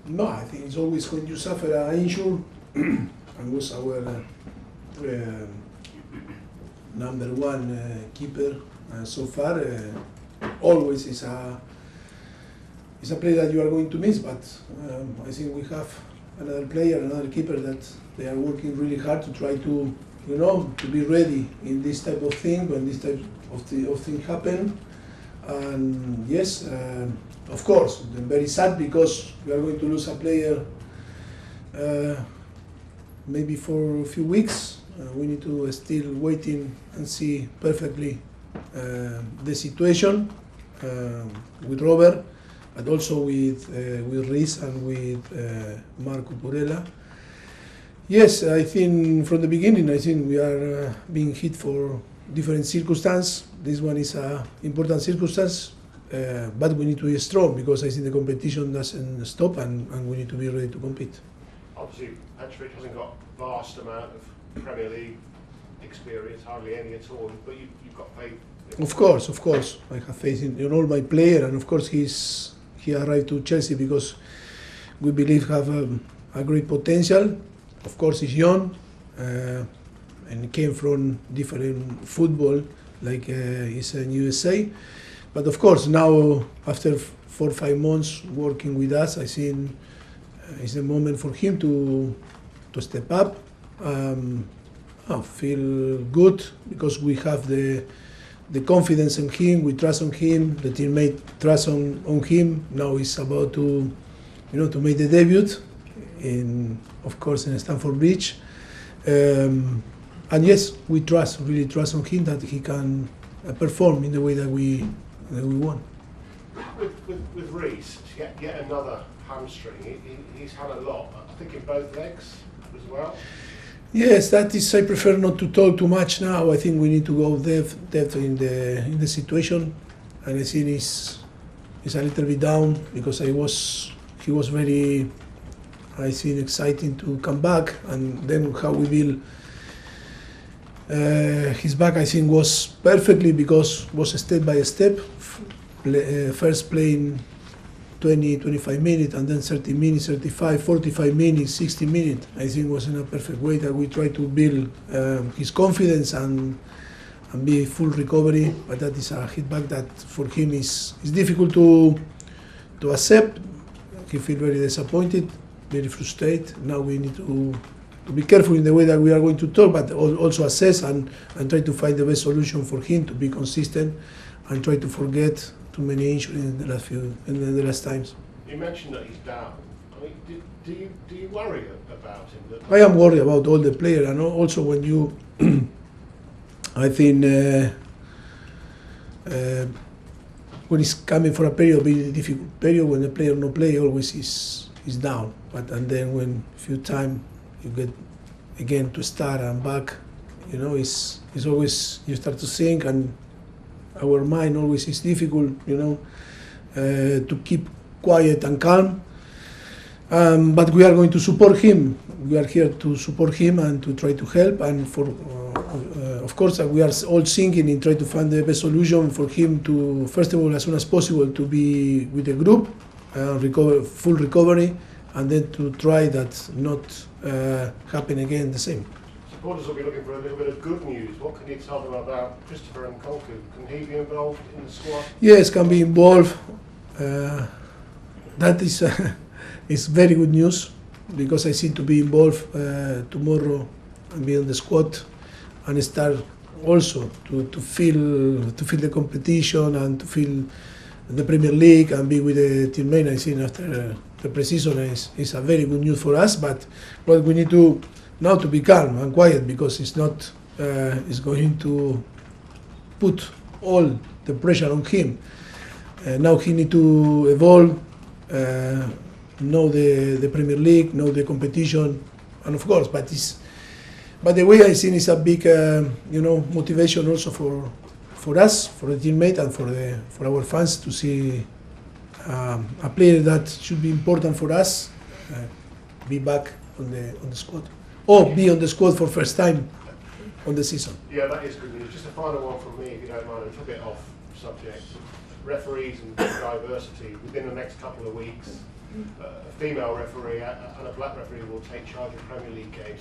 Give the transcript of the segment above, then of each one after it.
No, I think it's always when you suffer an injury, and was our number one keeper so far. Always is a player that you are going to miss, but I think we have another player, another keeper that they are working really hard to try to, to be ready in this type of thing when this type of thing happen. And yes, of course, I'm very sad because we are going to lose a player maybe for a few weeks. We need to still waiting and see perfectly the situation with Robert, but also with Reece and with Marco Purella. Yes, I think from the beginning, I think we are being hit for different circumstances. This one is an important circumstance, but we need to be strong because I think the competition doesn't stop and we need to be ready to compete. Obviously, Petrovic hasn't got a vast amount of Premier League experience, hardly any at all, but you've got faith. Of course. I have faith in all my player, and of course he arrived to Chelsea because we believe have a great potential. Of course, he's young and came from different football, like he's in USA. But of course, now after 4 or 5 months working with us, I think it's the moment for him to step up. I feel good because we have the confidence in him, we trust on him, the teammate trust on him. Now he's about to make the debut of course in Stamford Bridge. And yes, we really trust on him that he can perform in the way that we want. With Reece, yet another hamstring. He's had a lot, I think in both legs as well. Yes, that is. I prefer not to talk too much now. I think we need to go depth in the situation, and I think he's a little bit down because he was very, I think, exciting to come back, and then how we build his back, I think, was perfectly because was a step by step. First playing 20-25 minutes, and then 30 minutes, 35, 45 minutes, 60 minutes. I think was in a perfect way that we try to build his confidence and be full recovery. But that is a hit back that for him is difficult to accept. He feels very disappointed, very frustrated. Now we need to be careful in the way that we are going to talk, but also assess and try to find the best solution for him to be consistent and try to forget too many injuries in the last times. You mentioned that he's down. I mean, do you worry about him? I am worried about all the players, and also when you, I think, when he's coming for a period, very difficult period, when the player no play, always is down. And then when few time you get again to start and back, it's always you start to think, and our mind always is difficult, to keep quiet and calm. But we are going to support him. We are here to support him and to try to help. And of course, we are all thinking and try to find the best solution for him to, first of all, as soon as possible, to be with the group, full recovery, and then to try that not happen again the same. Supporters will be looking for a little bit of good news. What can you tell them about Christopher Nkunku? Can he be involved in the squad? Yes, can be involved. That is very good news because I seem to be involved tomorrow and be on the squad and start also to feel the competition and to feel the Premier League and be with the teammate. I think after the pre-season is a very good news for us. But we need to now to be calm and quiet because it's not it's going to put all the pressure on him. Now he need to evolve, know the Premier League, know the competition, and of course, but the way I see it's a big motivation also for us, for the teammate, and for our fans to see a player that should be important for us be back on the squad. Or be on the squad for first time on the season. Yeah, that is good news. Just a final one from me, if you don't mind, a little bit off subject. referees and diversity, within the next couple of weeks, a female referee and a black referee will take charge of Premier League games.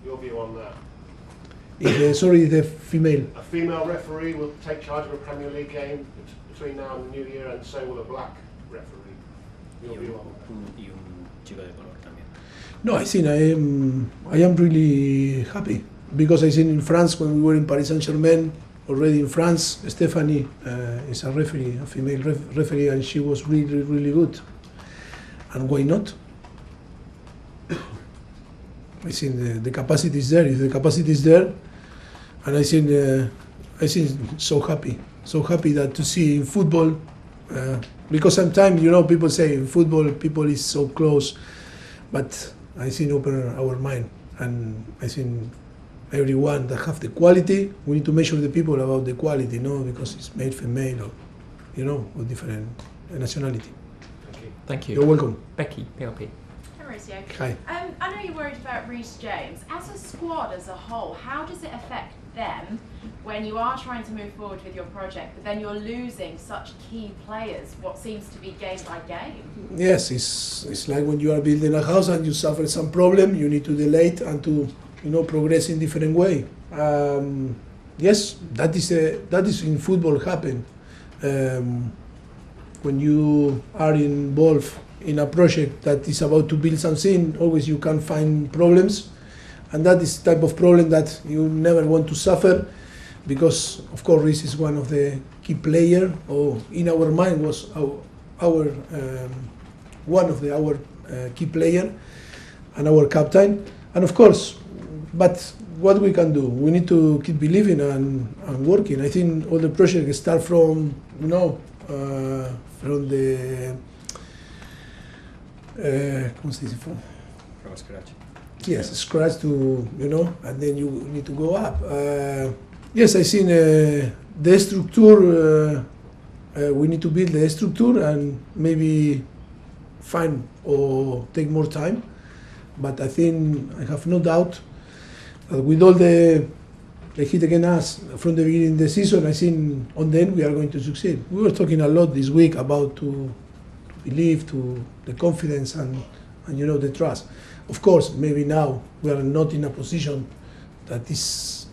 Your view on that? Sorry, the female. A female referee will take charge of a Premier League game between now and the new year, and so will a black referee. Your view on that? Y un chico de color también. No, I think I am really happy because I think in France when we were in Paris Saint-Germain, already in France, Stephanie is a referee, a female referee, and she was really, really good. And why not? I think the capacity is there. If the capacity is there, and I think so happy that to see in football, because sometimes people say in football people is so close, but I think open our mind, and I think everyone that have the quality, we need to measure the people about the quality, because it's male, female, or or different nationality. Thank you. Thank you. You're welcome. Becky, PLP. Mauricio. Hi. I know you're worried about Reece James. As a squad as a whole, how does it affect them when you are trying to move forward with your project, but then you're losing such key players, what seems to be game by game? Yes, it's like when you are building a house and you suffer some problem, you need to delay it and to progress in different way. Yes, that is in football happen. When you are involved in a project that is about to build something, always you can find problems, and that is the type of problem that you never want to suffer, because of course Reece is one of the key player, or in our mind was our one of our key player and our captain, and of course, but what we can do, we need to keep believing and working. I think all the projects start from from the ¿cómo se dice? From scratch. Yes, scratch to, and then you need to go up. Yes, I think the structure, we need to build the structure and maybe find or take more time. But I think, I have no doubt that with all the hit against us from the beginning of the season, I think on the end we are going to succeed. We were talking a lot this week about to believe, to the confidence and the trust. Of course, maybe now we are not in a position that is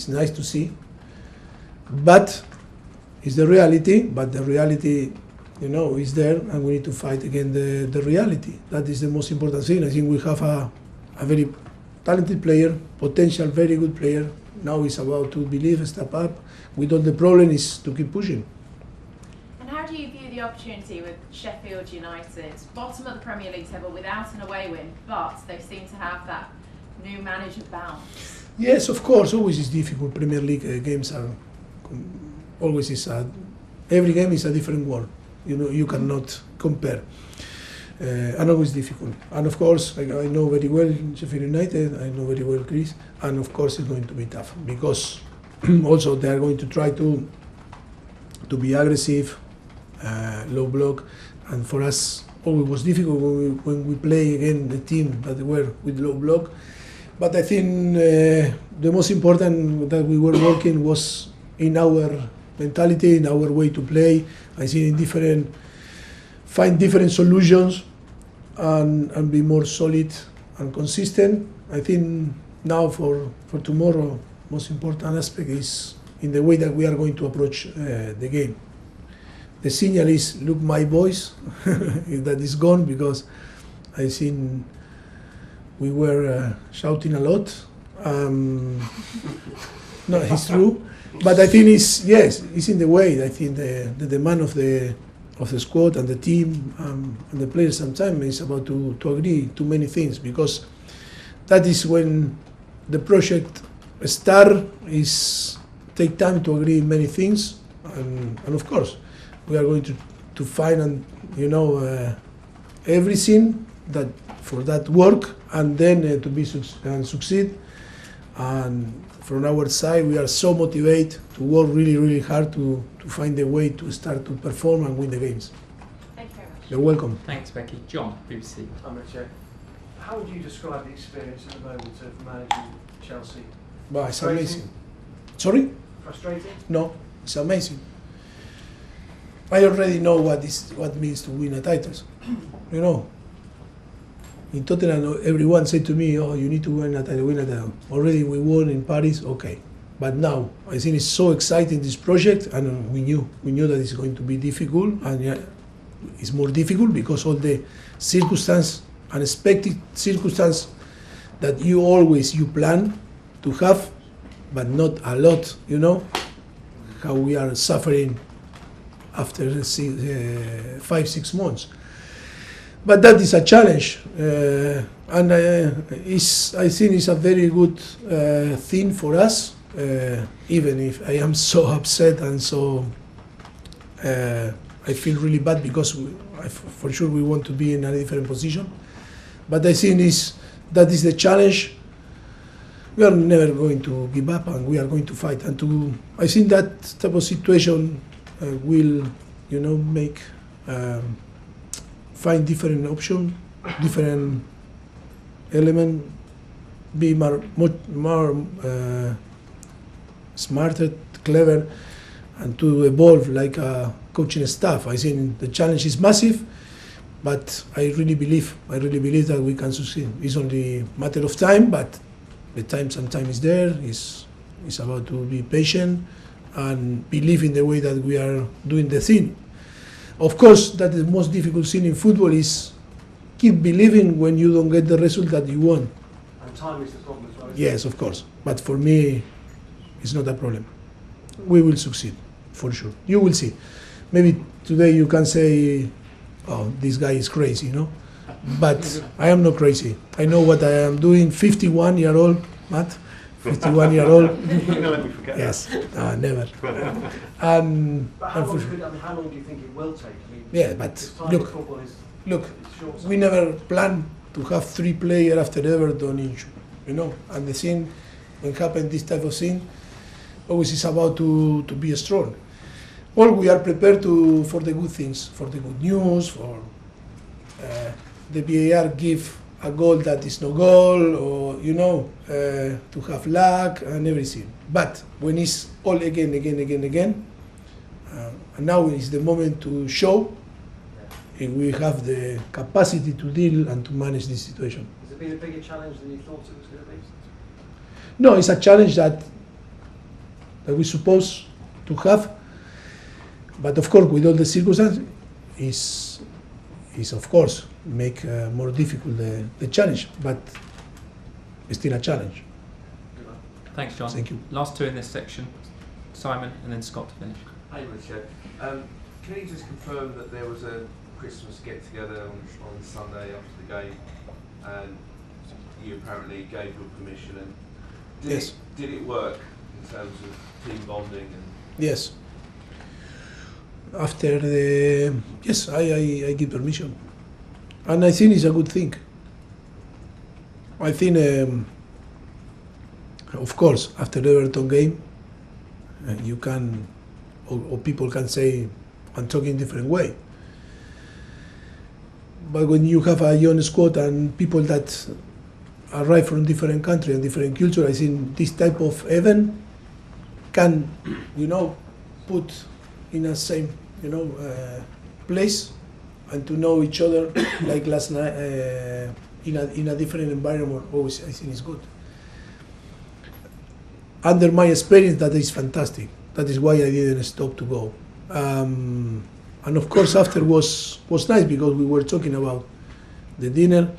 nice to see, but it's the reality. But the reality, is there, and we need to fight against the reality. That is the most important thing. I think we have a very talented player, potential, very good player. Now it's about to believe, step up. With all the problem is to keep pushing. And how do you view the opportunity with Sheffield United, bottom of the Premier League table without an away win, but they seem to have that new manager bounce? Yes, of course, always is difficult. Premier League games are always every game is a different world. You cannot compare. And always difficult. And of course, I know very well Sheffield United, I know very well Chris, and of course it's going to be tough, because also they are going to try to be aggressive, low block, and for us always was difficult when we play against the team that were with low block. But I think the most important that we were working was in our mentality, in our way to play. I think find different solutions and be more solid and consistent. I think now for tomorrow, most important aspect is in the way that we are going to approach the game. The signal is, look, my voice, that is gone, because I think we were shouting a lot. No, it's true. But I think it's in the way. I think the demand of the squad and the team and the players sometimes is about to agree to many things, because that is when the project start, is take time to agree many things, and of course we are going to find everything that for that work, and then to be succeed. And from our side, we are so motivated to work really, really hard to find a way to start to perform and win the games. Thank you very much. You're welcome. Thanks, Becky. John, BBC. I'm Richard. How would you describe the experience at the moment of managing Chelsea? But it's amazing. Sorry? Frustrating? No, it's amazing. I already know what means to win a titles. You know, in Tottenham, everyone said to me, "Oh, you need to win a title, Already we won in Paris, okay. But now I think it's so exciting, this project, and we knew that it's going to be difficult, and yeah, it's more difficult because all the unexpected circumstance that you plan to have, but not a lot. You know how we are suffering after 5-6 months. But that is a challenge, and I think it's a very good thing for us. Even if I am so upset and so I feel really bad because for sure we want to be in a different position. But I think that is the challenge. We are never going to give up, and we are going to fight. And I think that type of situation will, make find different option, different element, be more smarter, clever, and to evolve like a coaching staff. I think the challenge is massive, but I really believe that we can succeed. It's only a matter of time, but the time sometimes is there. It's about to be patient and believe in the way that we are doing the thing. Of course, that the most difficult thing in football is keep believing when you don't get the result that you want. And time is the problem as well. Yes, of course. But for me, it's not a problem. We will succeed, for sure. You will see. Maybe today you can say, "Oh, this guy is crazy," But I am not crazy. I know what I am doing. 51-year-old, Matt. 51-year-old. You're gonna let me forget. Yes, never. But how long do you think it will take? Yeah, but look, we never planned to have 3 players after Everton injury, And the thing, when happen this type of thing, always is about to be strong. Well, we are prepared for the good things, for the good news, for the VAR give a goal that is no goal, or to have luck and everything. But when it's all again, and now is the moment to show if we have the capacity to deal and to manage this situation. Has it been a bigger challenge than you thought it was going to be? No, it's a challenge that we're supposed to have, but of course, with all the circumstances, is of course make more difficult the challenge, but it's still a challenge. Thanks, John. Thank you. Last 2 in this section, Simon and then Scott to finish. Hey, Mauricio. Can you just confirm that there was a Christmas get-together on Sunday after the game, and you apparently gave your permission? And Yes. Did it work in terms of team bonding? Yes. After yes, I give permission, and I think it's a good thing. I think, of course, after the Everton game, you can, or people can say, I'm talking different way. But when you have a young squad and people that arrive from different countries and different culture, I think this type of event can, put in a same, place, and to know each other like last night in a different environment. Always, I think it's good. Under my experience, that is fantastic. That is why I didn't stop to go. And of course, after was nice because we were talking about the dinner.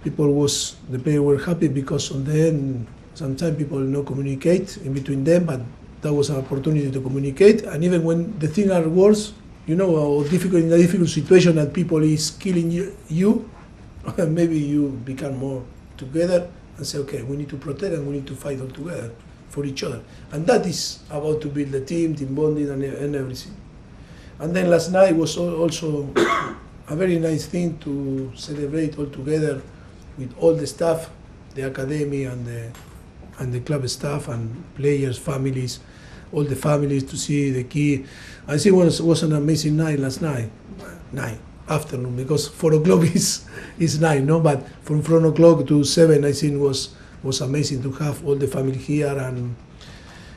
The players were happy because on the end, sometimes people not communicate in between them, but that was an opportunity to communicate. And even when the things are worse, or difficult in a difficult situation that people is killing you, maybe you become more together and say, okay, we need to protect and we need to fight all together for each other. And that is about to build the team bonding and everything. And then last night was also a very nice thing to celebrate all together with all the staff, the academy and the club staff and players, families, all the families to see the key. I think it was an amazing night last night, afternoon, because 4 o'clock is 9, no? But from 4 o'clock to 7, I think was amazing to have all the family here and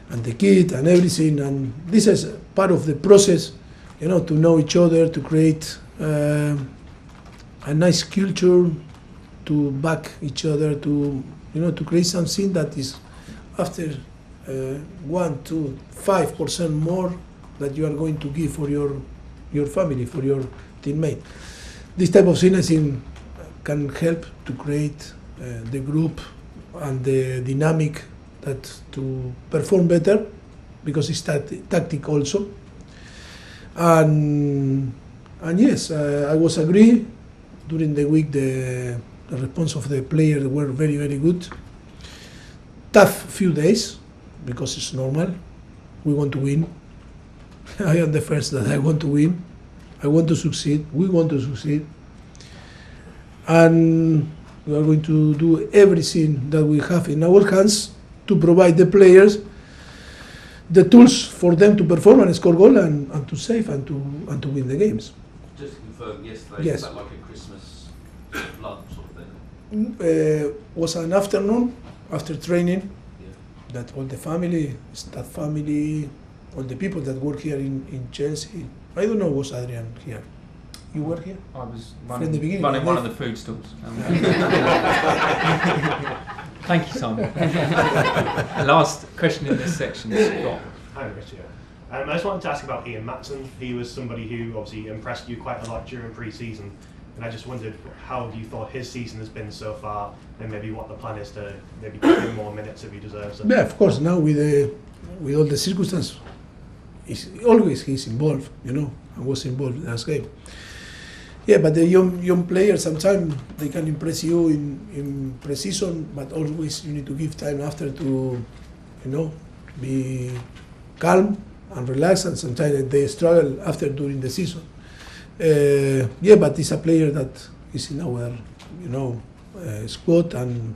the kid and everything. And this is part of the process to know each other, to create a nice culture, to back each other, to create something that is after 1 to 5% more that you are going to give for your family, for your teammate. This type of thing, I think, can help to create the group and the dynamic that to perform better, because it's tactic also. And yes, I was agree during the week. The response of the players were very, very good. Tough few days, because it's normal. We want to win. I am the first that I want to win. I want to succeed. We want to succeed. And we are going to do everything that we have in our hands to provide the players the tools for them to perform and score goal and to save and to win the games. Just to confirm, yesterday, Yes. was that like a Christmas lunch sort of thing? Was an afternoon after training Yeah. that all the family, staff family, all the people that work here in Chelsea. I don't know, was Adrian here? You were here? I was From the beginning, running one of Dave? the food stalls. Thank you, Simon. Last question in this section, Scott. Hi, Mauricio. I just wanted to ask about Ian Maatsen. He was somebody who obviously impressed you quite a lot during pre-season, and I just wondered how you thought his season has been so far, and maybe what the plan is to maybe give him more minutes if he deserves it. Yeah, of course. Now with all the circumstances, he's involved. I was involved last game. Yeah, but the young players sometimes they can impress you in pre-season, but always you need to give time after to, be calm and relax. And sometimes they struggle after during the season. Yeah, but he's a player that is in our, squad, and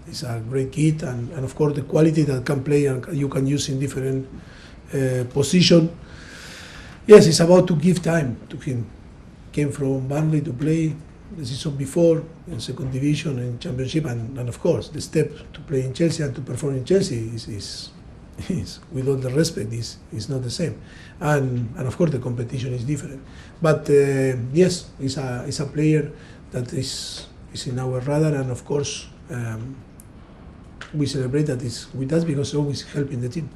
he's a great kid, and of course the quality that can play and you can use in different position. Yes, it's about to give time to him. Came from Burnley to play the season before in second division and championship, and of course the step to play in Chelsea and to perform in Chelsea is with all the respect, is not the same, and of course the competition is different. But yes, he's a player that is in our radar, and of course we celebrate that he's with us because he's always helping the team.